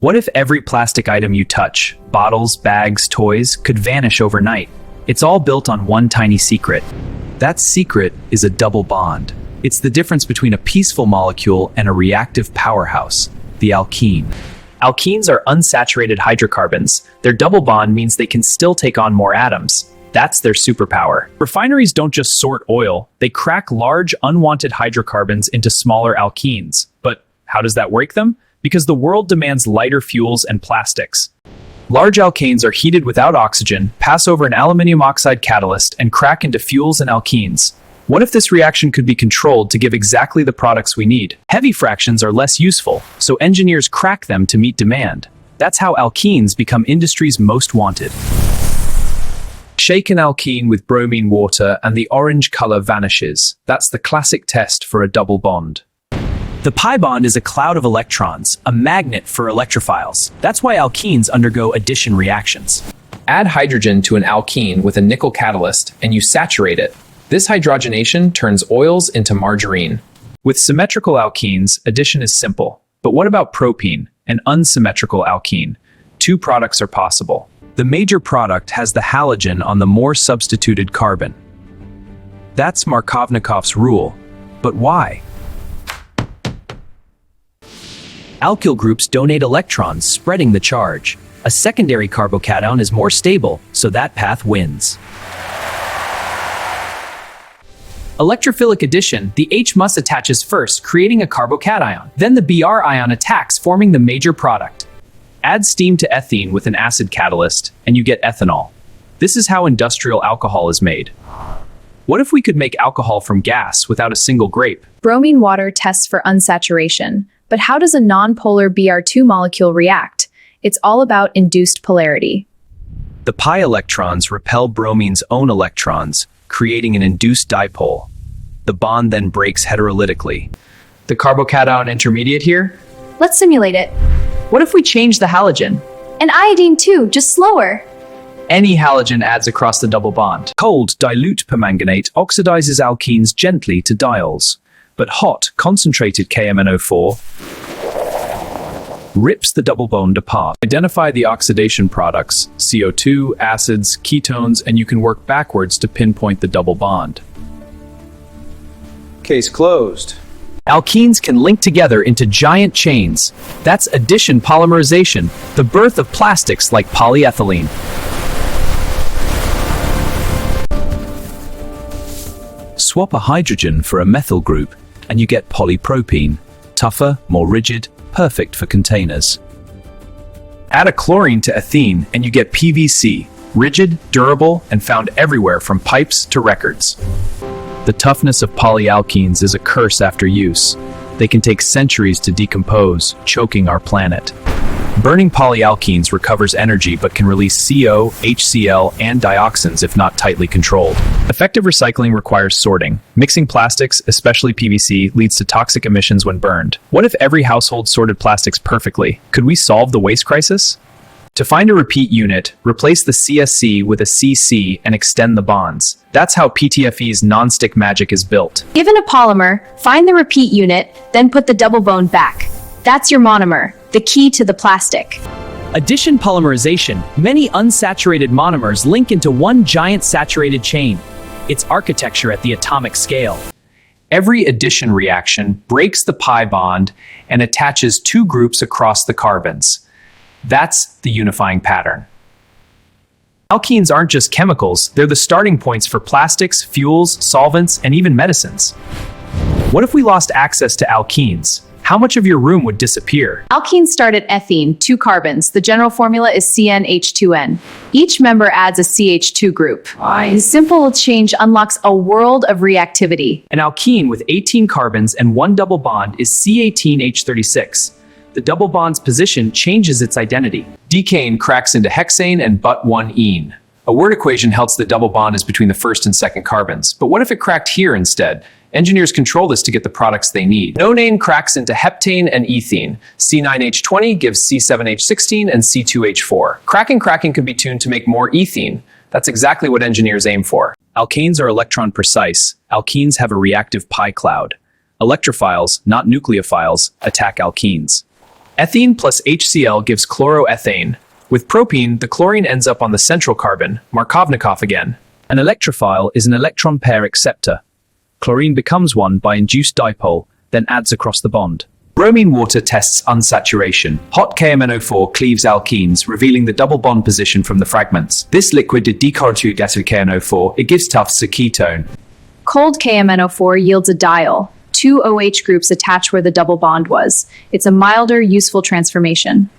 What if every plastic item you touch, bottles, bags, toys, could vanish overnight? It's all built on one tiny secret. That secret is a double bond. It's the difference between a peaceful molecule and a reactive powerhouse, the alkene. Alkenes are unsaturated hydrocarbons. Their double bond means they can still take on more atoms. That's their superpower. Refineries don't just sort oil, they crack large, unwanted hydrocarbons into smaller alkenes. But how does that work them? Because the world demands lighter fuels and plastics. Large alkanes are heated without oxygen, pass over an aluminum oxide catalyst, and crack into fuels and alkenes. What if this reaction could be controlled to give exactly the products we need? Heavy fractions are less useful, so engineers crack them to meet demand. That's how alkenes become industry's most wanted. Shake an alkene with bromine water and the orange color vanishes. That's the classic test for a double bond. The pi bond is a cloud of electrons, a magnet for electrophiles. That's why alkenes undergo addition reactions. Add hydrogen to an alkene with a nickel catalyst and you saturate it. This hydrogenation turns oils into margarine. With symmetrical alkenes, addition is simple. But what about propene, an unsymmetrical alkene? Two products are possible. The major product has the halogen on the more substituted carbon. That's Markovnikov's rule. But why? Alkyl groups donate electrons, spreading the charge. A secondary carbocation is more stable, so that path wins. Electrophilic addition, the H- attaches first, creating a carbocation. Then the Br ion attacks, forming the major product. Add steam to ethene with an acid catalyst, and you get ethanol. This is how industrial alcohol is made. What if we could make alcohol from gas without a single grape? Bromine water tests for unsaturation. But how does a nonpolar Br2 molecule react? It's all about induced polarity. The pi electrons repel bromine's own electrons, creating an induced dipole. The bond then breaks heterolytically. The carbocation intermediate here? Let's simulate it. What if we change the halogen? And iodine too, just slower. Any halogen adds across the double bond. Cold, dilute permanganate oxidizes alkenes gently to diols. But hot, concentrated KMnO4 rips the double bond apart. Identify the oxidation products, CO2, acids, ketones, and you can work backwards to pinpoint the double bond. Case closed. Alkenes can link together into giant chains. That's addition polymerization, the birth of plastics like polyethylene. Swap a hydrogen for a methyl group, and you get polypropene. Tougher, more rigid, perfect for containers. Add a chlorine to ethene, and you get PVC. Rigid, durable, and found everywhere from pipes to records. The toughness of polyalkenes is a curse after use. They can take centuries to decompose, choking our planet. Burning polyalkenes recovers energy but can release CO, HCl, and dioxins if not tightly controlled. Effective recycling requires sorting. Mixing plastics, especially PVC, leads to toxic emissions when burned. What if every household sorted plastics perfectly? Could we solve the waste crisis? To find a repeat unit, replace the CSC with a CC and extend the bonds. That's how PTFE's non-stick magic is built. Given a polymer, find the repeat unit, then put the double bond back. That's your monomer, the key to the plastic. Addition polymerisation, many unsaturated monomers link into one giant saturated chain. It's architecture at the atomic scale. Every addition reaction breaks the pi bond and attaches two groups across the carbons. That's the unifying pattern. Alkenes aren't just chemicals, they're the starting points for plastics, fuels, solvents, and even medicines. What if we lost access to alkenes? How much of your room would disappear? Alkenes start at ethene, 2 carbons. The general formula is CnH2n. Each member adds a CH2 group. This simple change unlocks a world of reactivity. An alkene with 18 carbons and 1 double bond is C18H36. The double bond's position changes its identity. Decane cracks into hexane and but 1-ene. A word equation helps the double bond is between the first and second carbons. But what if it cracked here instead? Engineers control this to get the products they need. Nonane cracks into heptane and ethene. C9H20 gives C7H16 and C2H4. Cracking can be tuned to make more ethene. That's exactly what engineers aim for. Alkanes are electron precise. Alkenes have a reactive pi cloud. Electrophiles, not nucleophiles, attack alkenes. Ethene plus HCl gives chloroethane. With propene, the chlorine ends up on the central carbon, Markovnikov again. An electrophile is an electron pair acceptor. Chlorine becomes one by induced dipole, then adds across the bond. Bromine water tests unsaturation. Hot KMNO4 cleaves alkenes, revealing the double bond position from the fragments. This liquid did decarboxyl KNO4. It gives tufts a ketone. Cold KMNO4 yields a diol. Two OH groups attach where the double bond was. It's a milder, useful transformation.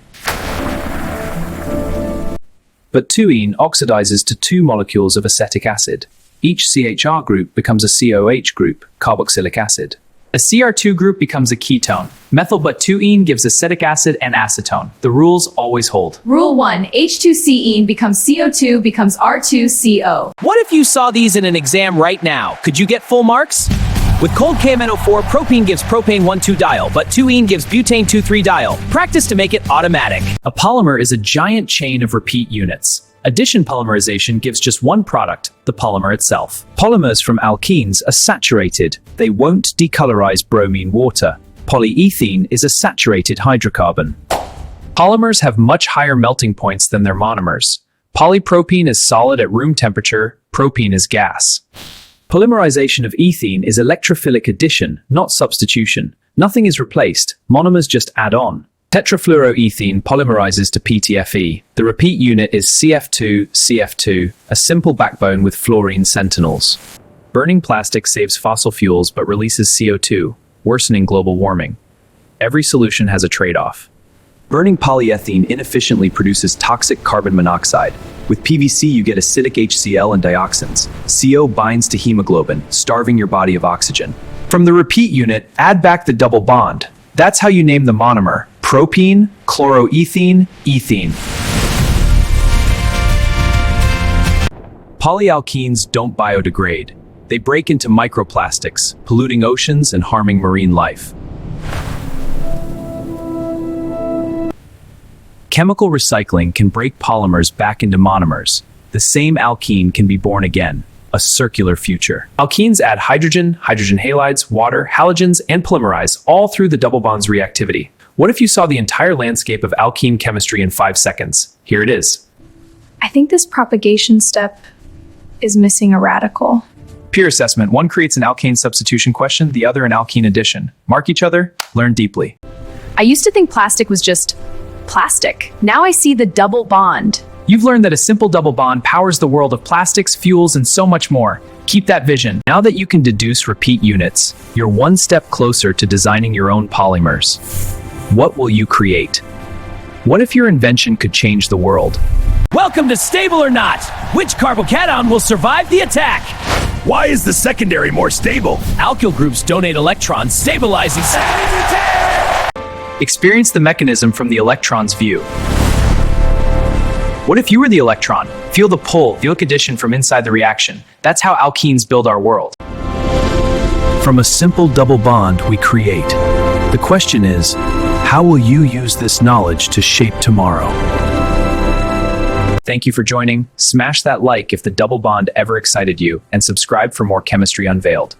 But 2-ene oxidizes to two molecules of acetic acid. Each CHR group becomes a COH group, carboxylic acid. A CR2 group becomes a ketone. Methyl but 2-ene gives acetic acid and acetone. The rules always hold. Rule 1. H2C-ene becomes CO2 becomes R2CO. What if you saw these in an exam right now? Could you get full marks? With cold KMNO4, propene gives propane 1,2-diol, but 2-ene gives butane 2,3-diol. Practice to make it automatic. A polymer is a giant chain of repeat units. Addition polymerization gives just one product, the polymer itself. Polymers from alkenes are saturated. They won't decolorize bromine water. Polyethene is a saturated hydrocarbon. Polymers have much higher melting points than their monomers. Polypropene is solid at room temperature, propene is gas. Polymerization of ethene is electrophilic addition, not substitution. Nothing is replaced, monomers just add on. Tetrafluoroethene polymerizes to PTFE. The repeat unit is CF2, a simple backbone with fluorine sentinels. Burning plastic saves fossil fuels but releases CO2, worsening global warming. Every solution has a trade-off. Burning polyethylene inefficiently produces toxic carbon monoxide. With PVC, you get acidic HCl and dioxins. CO binds to hemoglobin, starving your body of oxygen. From the repeat unit, add back the double bond. That's how you name the monomer: propene, chloroethene, ethene. Polyalkenes don't biodegrade. They break into microplastics, polluting oceans and harming marine life. Chemical recycling can break polymers back into monomers. The same alkene can be born again, a circular future. Alkenes add hydrogen, hydrogen halides, water, halogens, and polymerize, all through the double bonds reactivity. What if you saw the entire landscape of alkene chemistry in 5 seconds? Here it is. I think this propagation step is missing a radical. Peer assessment. One creates an alkane substitution question, the other an alkene addition. Mark each other, learn deeply. I used to think plastic was just plastic. Now I see the double bond. You've learned that a simple double bond powers the world of plastics, fuels, and so much more. Keep that vision. Now that you can deduce repeat units, you're one step closer to designing your own polymers. What will you create? What if your invention could change the world? Welcome to Stable or Not. Which carbocation will survive the attack? Why is the secondary more stable? Alkyl groups donate electrons, stabilizing. Experience the mechanism from the electron's view. What if you were the electron? Feel the pull, the addition from inside the reaction. That's how alkenes build our world. From a simple double bond we create. The question is, how will you use this knowledge to shape tomorrow? Thank you for joining. Smash that like if the double bond ever excited you, and subscribe for more Chemistry Unveiled.